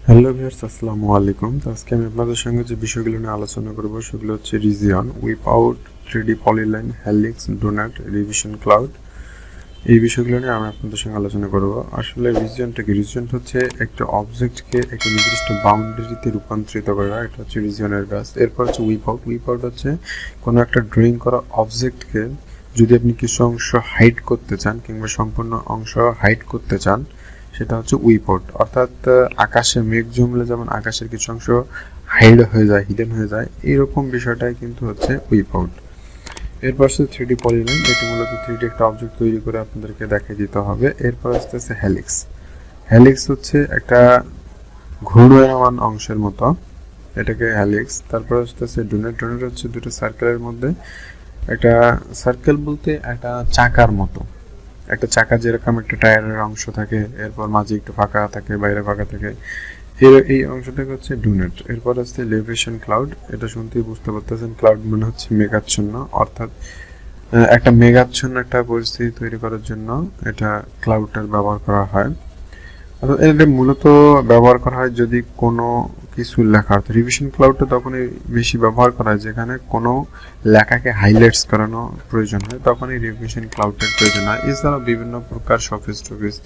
Hello viewers, আসসালামু আলাইকুম। তো আজকে আমি আপনাদের সঙ্গে যে বিষয়গুলো নিয়ে আলোচনা করব সেগুলো হচ্ছে region, wipeout, 3D polyline, helix, donut, revision cloud. এই বিষয়গুলো নিয়ে আমি আপনাদের সঙ্গে আলোচনা করব। আসলে রিজিয়নটা কি? রিজিয়ন হচ্ছে একটা অবজেক্টকে একটা নির্দিষ্ট বাউন্ডারিতে রূপান্তরিত করা, এটা হচ্ছে রিজিয়নের কাজ। এরপর হচ্ছে উইপ আউট। উইপ আউট হচ্ছে কোনো একটা ড্রয়িং করা অবজেক্টকে যদি আপনি কিছু অংশ হাইড করতে চান কিংবা সম্পূর্ণ অংশ হাইড করতে চান, সেটা হচ্ছে উইপআউট। অর্থাৎ আকাশে মেঘ জমলে যেমন আকাশের কিছু অংশ হাইড হয়ে যায়, হিডেন হয়ে যায়, এইরকম বিষয়টাই কিন্তু হচ্ছে উইপআউট। এরপর হচ্ছে 3D পলিলাইন। এটি মূলত 3D একটা অবজেক্ট তৈরি করে আপনাদেরকে দেখিয়ে দিতে হবে। এরপর আসতেছে হেলিক্স। হেলিক্স হচ্ছে একটা ঘূর্ণায়মান অংশের মতো, এটাকে হেলিক্স। তারপর আসতেছে ডোনেট। ডোনেট হচ্ছে দুটো সার্কেলের মধ্যে একটা সার্কেল বলতে একটা চাকার মতো, একটা চাকা যেরকম একটা টায়ারের অংশ থাকে, এরপর মাঝে একটু ফাঁকা থাকে, বাইরে ফাঁকা থাকে, এই অংশটাকে হচ্ছে ডুনেট। এরপর আছে লেভিটেশন ক্লাউড। এটা শুনতেই বুঝতে পারতেছেন, ক্লাউড মানে হচ্ছে মেঘাচ্ছন্ন, অর্থাৎ একটা মেঘাচ্ছন্ন একটা পরিস্থিতি তৈরি করার জন্য এটা ক্লাউডটার ব্যবহার করা হয়। অর্থাৎ এটা মূলত ব্যবহার করা হয় যদি কোনো কিছু লেখা, অর্থাৎ রিভিশন ক্লাউডটা তখনই বেশি ব্যবহার করা হয় যেখানে কোনো লেখাকে হাইলাইটস করানো প্রয়োজন হয়, তখনই রিভিশন ক্লাউডের প্রয়োজন হয়। এছাড়াও বিভিন্ন প্রকার সফিস টফিস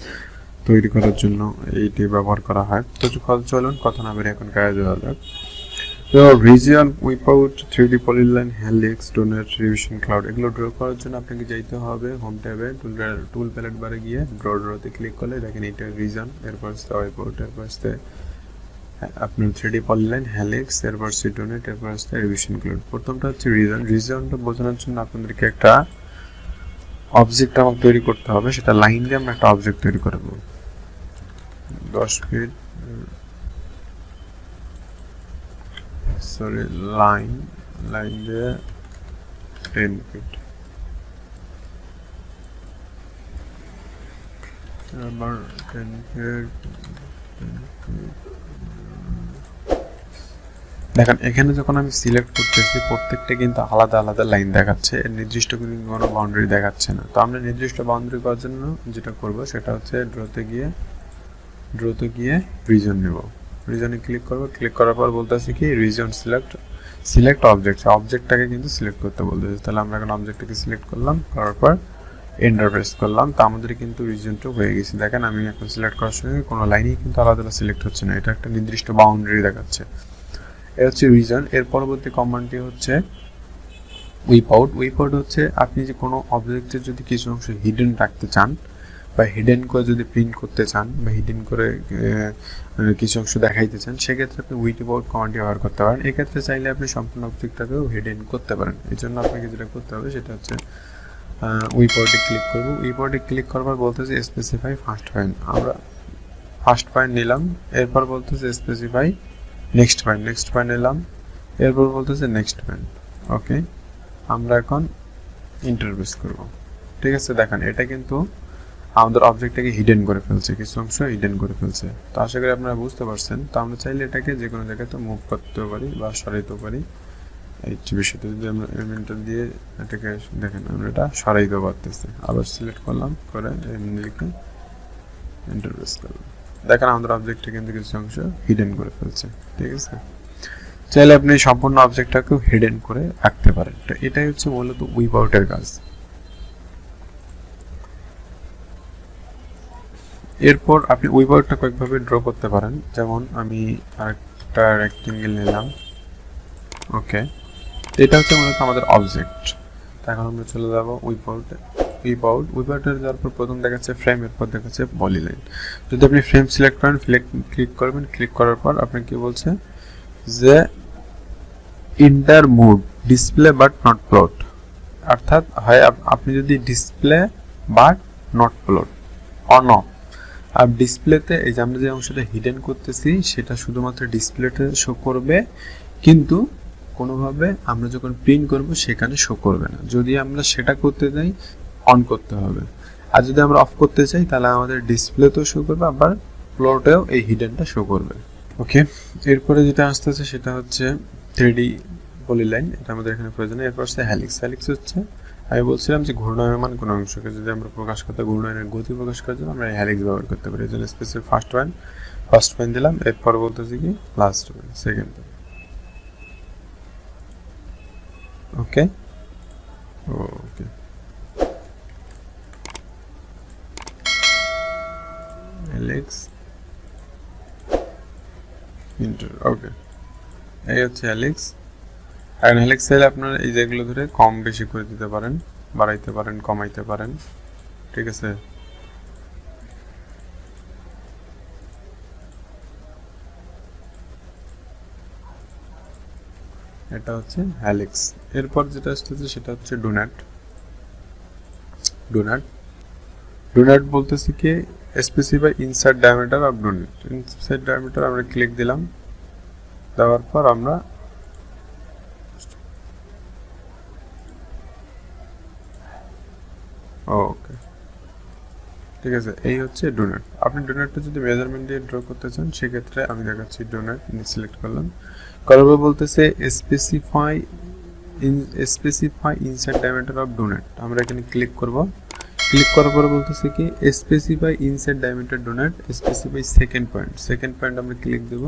তৈরি করার জন্য এইটি ব্যবহার করা হয়। তো চলুন কথা না বেরিয়ে এখন কাজে যাওয়া যাক। তো region, wipeout, 3D polyline, helix, donut, revision cloud এগুলো ড্র করার জন্য আপনাকে যাইতে হবে হোম ট্যাবে, টুল প্যালেট বারে গিয়ে ড্রতে ক্লিক করলে দেখেন এটা রিজন। এরপর আসতে উইপআউট, এরপর আসতে আপনার 3D পলিলাইন, হেলিক্স, এরপর আসছে ডোনেট, এরপর আসতে রিভিশন ক্লাউড। প্রথমটা হচ্ছে রিজন। রিজনটা বোঝানোর জন্য আপনাদেরকে একটা অবজেক্ট আমাকে তৈরি করতে হবে, সেটা লাইন দিয়ে আমরা একটা অবজেক্ট তৈরি করবো। 10 ফিট, সরি, লাইন দিয়ে 10 ফিট। আবার 10 ফিট। দেখেন এখানে যখন আমি সিলেক্ট করতেছি প্রত্যেকটা কিন্তু আলাদা আলাদা লাইন দেখাচ্ছে, এর নির্দিষ্ট কোনো বাউন্ডারি দেখাচ্ছে না। তো আমরা নির্দিষ্ট বাউন্ডারি করার জন্য যেটা করব সেটা হচ্ছে ড্রতে গিয়ে রিজন নেব। রিজনে ক্লিক করব, ক্লিক করার পর বলতেছি কি রিজন সিলেক্ট অবজেক্ট, অবজেক্টটাকে কিন্তু সিলেক্ট করতে বলতেছে। তাহলে আমরা এখন অবজেক্টটাকে সিলেক্ট করলাম, করার পর এন্টার প্রেস করলাম। তো আমাদের কিন্তু রিজনটা হয়ে গেছে। দেখেন আমি এখন সিলেক্ট করার সঙ্গে কোনো লাইনই কিন্তু আলাদা আলাদা সিলেক্ট হচ্ছে না, এটা একটা নির্দিষ্ট বাউন্ডারি দেখাচ্ছে। এ হচ্ছে রিজন। এর পরবর্তী কমান্ডটি হচ্ছে উইপআউট। উইপআউট হচ্ছে আপনি যে কোনো অবজেক্টের যদি কিছু অংশ হিডেন রাখতে চান বা হিডেন করে যদি প্রিন্ট করতে চান বা হিডেন করে কিছু অংশ দেখাইতে চান, সেক্ষেত্রে আপনি উইপআউট কমান্ডটি ব্যবহার করতে পারেন। এক্ষেত্রে চাইলে আপনি সম্পূর্ণ অবজেক্টটাকেও হিডেন করতে পারেন। এই জন্য আপনাকে যেটা করতে হবে সেটা হচ্ছে উইপআউটে ক্লিক করব। উইপআউটে ক্লিক করবার বলতেছে স্পেসিফাই ফার্স্ট পয়েন্ট। আমরা ফার্স্ট পয়েন্ট নিলাম, এরপর বলতেছে স্পেসিফাই নেক্সট পয়েন্ট নিলাম, এরপর বলতেছে নেক্সট পয়েন্ট। ওকে, আমরা এখন ইন্টারপ্রেস করব। ঠিক আছে, দেখেন এটা কিন্তু আমাদের অবজেক্টটাকে হিডেন করে ফেলছে, কিছু অংশ হিডেন করে ফেলছে। তো আশা করি আপনারা বুঝতে পারছেন। তো আমরা চাইলে এটাকে যে কোনো জায়গাতে মুভ করতে পারি বা সরাইতে পারি। এই বিষয়টা যদি আমরা এলিমেন্টার দিয়ে এটাকে দেখেন আমরা এটা সরাইতে পারতেছি। আবার সিলেক্ট করলাম, করে লিখে ইন্টারপ্রেস করলাম। দেখেন আমাদের অবজেক্টটা কিন্তু কিছু অংশ হিডেন করে ফেলছে। ঠিক আছে, চাইলে আপনি সম্পূর্ণ অবজেক্টটাকেও হিডেন করে রাখতে পারেন। তো এটাই হচ্ছে মূলত উইপআউটের কাজ। এরপর আপনি উইপআউটটা কয়েকভাবে ড্র করতে পারেন। যেমন আমি আরেকটা রেক্টেঙ্গেল নিলাম। ওকে, এটা হচ্ছে মূলত আমাদের অবজেক্ট। এখন আমরা চলে যাব উইপআউটে যাওয়ার পর প্রথম দেখাচ্ছে ফ্রেম, এরপর দেখাচ্ছে পলিলাইন। যদি আপনি ফ্রেম সিলেক্ট করেন, ক্লিক করবেন, ক্লিক করার পর আপনি কি বলছে যে enter mode display but not plot, অর্থাৎ হয় আপনি যদি display but not plot on off. আর ডিসপ্লেতে এই যে আমরা যে অংশটা হিডেন করতেছি সেটা শুধুমাত্র ডিসপ্লেতে শো করবে, কিন্তু কোনোভাবে আমরা যখন প্রিন্ট করব সেখানে শো করবে না। যদি আমরা সেটা করতে যাই অন করতে হবে, আর যদি আমরা অফ করতে চাই তাহলে আমাদের ডিসপ্লেতেও শো করবে, আবার প্লটেও এই হিডেনটা শো করবে। ওকে, এরপরে যেটা আসতেছে সেটা হচ্ছে 3D পলিলাইন, এটা আমাদের এখানে প্রয়োজন। এরপর হচ্ছে হেলিক্স। হেলিক্স হচ্ছে আমি বলছিলাম যে ঘূর্ণায়মান কোনো অংশকে যদি আমরা প্রকাশ করতে, ঘূর্ণায়নের গতি প্রকাশ করার জন্য আমরা হেলিক্স ব্যবহার করতে পারি। এই জন্য specific first point first point দিলাম, এরপর বলতেছি কি লাস্ট পয়েন্ট, সেকেন্ড পয়েন্ট। ওকে ওকে হেলিক্স ইন্টার, ওকে এই হচ্ছে হেলিক্স। আর হেলিক্স চাইলে আপনারা এই যেগুলো ধরে কম বেশি করে দিতে পারেন, বাড়াইতে পারেন, কমাইতে পারেন, ঠিক আছে। এটা হচ্ছে হেলিক্স। এরপর যেটা আসতেছে সেটা হচ্ছে ডোনাট। ডোনাট ডোনাট বলতেছি কি specify inside diameter of donut. Inside diameter আমরা ক্লিক দিলাম, দেওয়ার পর আমরা ওকে ঠিক আছে, এই হচ্ছে ডোনাট। আপনি ডোনাটটা যদি মেজারমেন্ট দিয়ে ড্র করতে চান সেক্ষেত্রে আমি দেখাচ্ছি ডোনাট সিলেক্ট করলাম, করার পর বলতেছে specify inside diameter of donut. আমরা এখানে ক্লিক করব, ক্লিক করার পরে বলতেছে কি specify inside diameter donut, specify second point, second point আমরা ক্লিক দেব।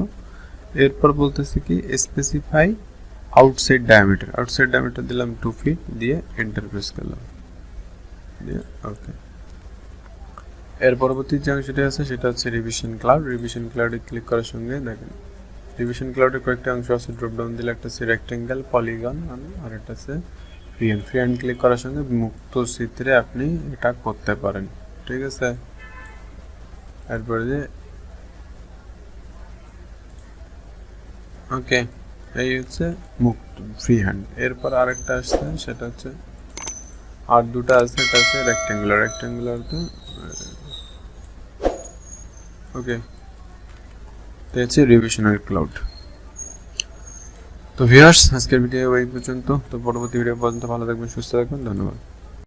এরপর বলতেছে কি specify outside diameter, outside diameter দিলাম 2 ফিট, দিয়ে এন্টার প্রেস করলাম, দিয়ে ওকে। এর পরবর্তী যে অংশটি আছে সেটা হচ্ছে রিভিশন ক্লাউড। রিভিশন ক্লাউডে ক্লিক করার সঙ্গে দেখেন রিভিশন ক্লাউডের কয়েকটা অংশ আছে, ড্রপ ডাউন দিলে একটা আছে রেক্টেঙ্গেল, পলিগন, আর একটা আছে free hand. Free hand click করার সঙ্গে মুক্ত চিত্রে আপনি এটা করতে পারেন, ঠিক আছে। এরপরে যে ওকে এই হচ্ছে মুক্ত ফ্রি হ্যান্ড। এরপর আরেকটা আসছে সেটা হচ্ছে আর দুটো আছে, এটা আছে রেক্টেঙ্গুলার, রেক্টেঙ্গুলারতে ওকে তো হচ্ছে রিভিশনাল ক্লাউড। তো ভিউয়ার্স আজকের ভিডিও এই পর্যন্ত। তো পরবর্তী ভিডিও পর্যন্ত ভালো থাকবেন, সুস্থ থাকবেন, ধন্যবাদ।